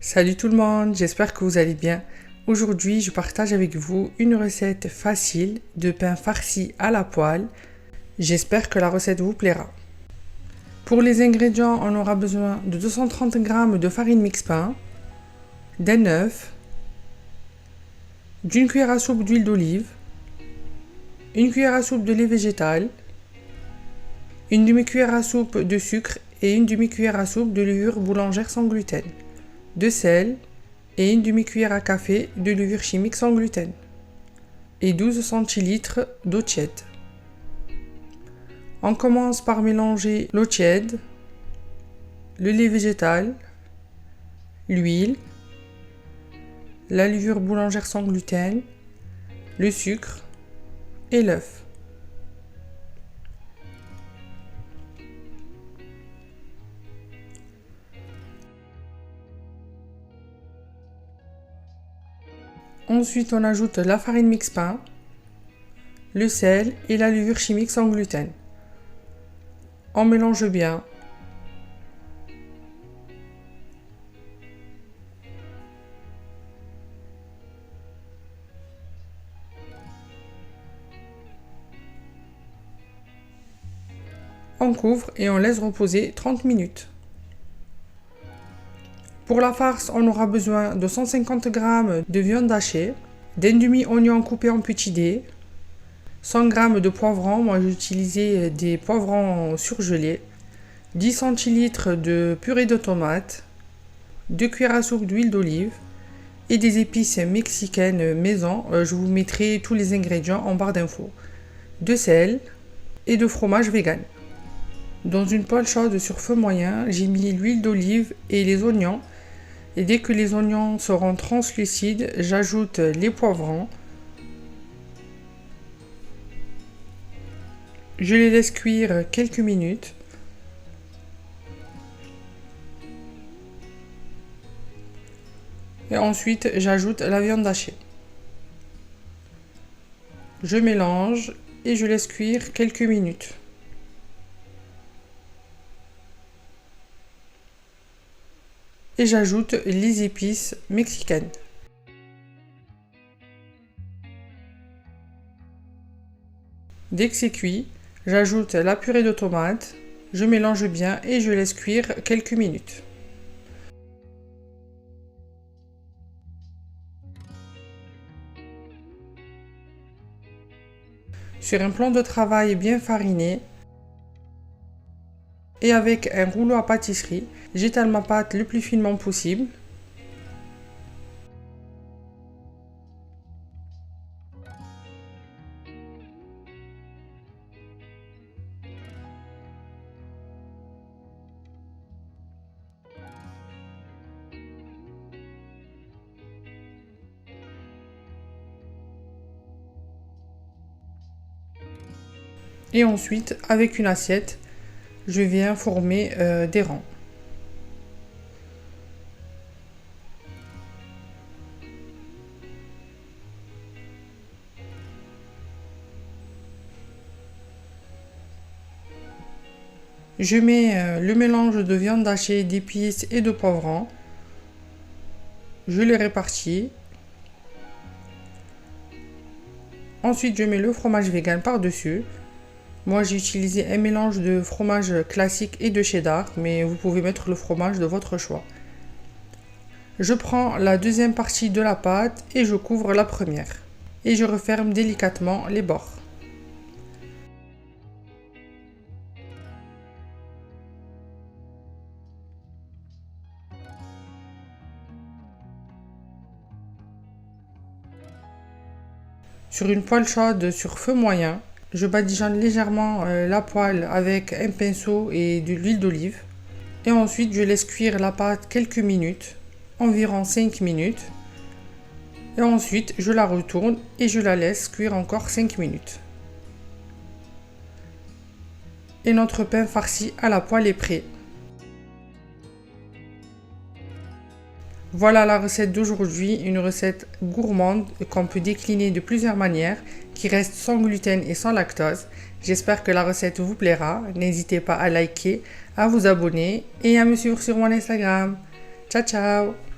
Salut tout le monde, j'espère que vous allez bien. Aujourd'hui, je partage avec vous une recette facile de pain farci à la poêle. J'espère que la recette vous plaira. Pour les ingrédients, on aura besoin de 230 g de farine mix pain, d'un œuf, d'une cuillère à soupe d'huile d'olive, une cuillère à soupe de lait végétal, une demi-cuillère à soupe de sucre et une demi-cuillère à soupe de levure boulangère sans gluten, de sel et une demi-cuillère à café de levure chimique sans gluten et 12 centilitres d'eau tiède. On commence par mélanger l'eau tiède, le lait végétal, l'huile, la levure boulangère sans gluten, le sucre et l'œuf. Ensuite, on ajoute la farine mix pain, le sel et la levure chimique sans gluten. On mélange bien. On couvre et on laisse reposer 30 minutes. Pour la farce, on aura besoin de 150 g de viande hachée, d'un demi-oignon coupé en petits dés, 100 g de poivrons, moi j'ai utilisé des poivrons surgelés, 10 centilitres de purée de tomates, 2 cuillères à soupe d'huile d'olive et des épices mexicaines maison, je vous mettrai tous les ingrédients en barre d'infos, de sel et de fromage vegan. Dans une poêle chaude sur feu moyen, j'ai mis l'huile d'olive et les oignons. Et dès que les oignons seront translucides, j'ajoute les poivrons. Je les laisse cuire quelques minutes. Et ensuite, j'ajoute la viande hachée. Je mélange et je laisse cuire quelques minutes. Et j'ajoute les épices mexicaines. Dès que c'est cuit, j'ajoute la purée de tomates, je mélange bien et je laisse cuire quelques minutes. Sur un plan de travail bien fariné et avec un rouleau à pâtisserie, j'étale ma pâte le plus finement possible. Et ensuite, avec une assiette, je viens former des rangs. Je mets le mélange de viande hachée, d'épices et de poivrons. Je les répartis. Ensuite, je mets le fromage vegan par-dessus. Moi, j'ai utilisé un mélange de fromage classique et de cheddar, mais vous pouvez mettre le fromage de votre choix. Je prends la deuxième partie de la pâte et je couvre la première. Et je referme délicatement les bords. Sur une poêle chaude sur feu moyen, je badigeonne légèrement la poêle avec un pinceau et de l'huile d'olive. Et ensuite, je laisse cuire la pâte quelques minutes, environ 5 minutes. Et ensuite, je la retourne et je la laisse cuire encore 5 minutes. Et notre pain farci à la poêle est prêt. Voilà la recette d'aujourd'hui, une recette gourmande qu'on peut décliner de plusieurs manières, qui reste sans gluten et sans lactose. J'espère que la recette vous plaira. N'hésitez pas à liker, à vous abonner et à me suivre sur mon Instagram. Ciao ciao!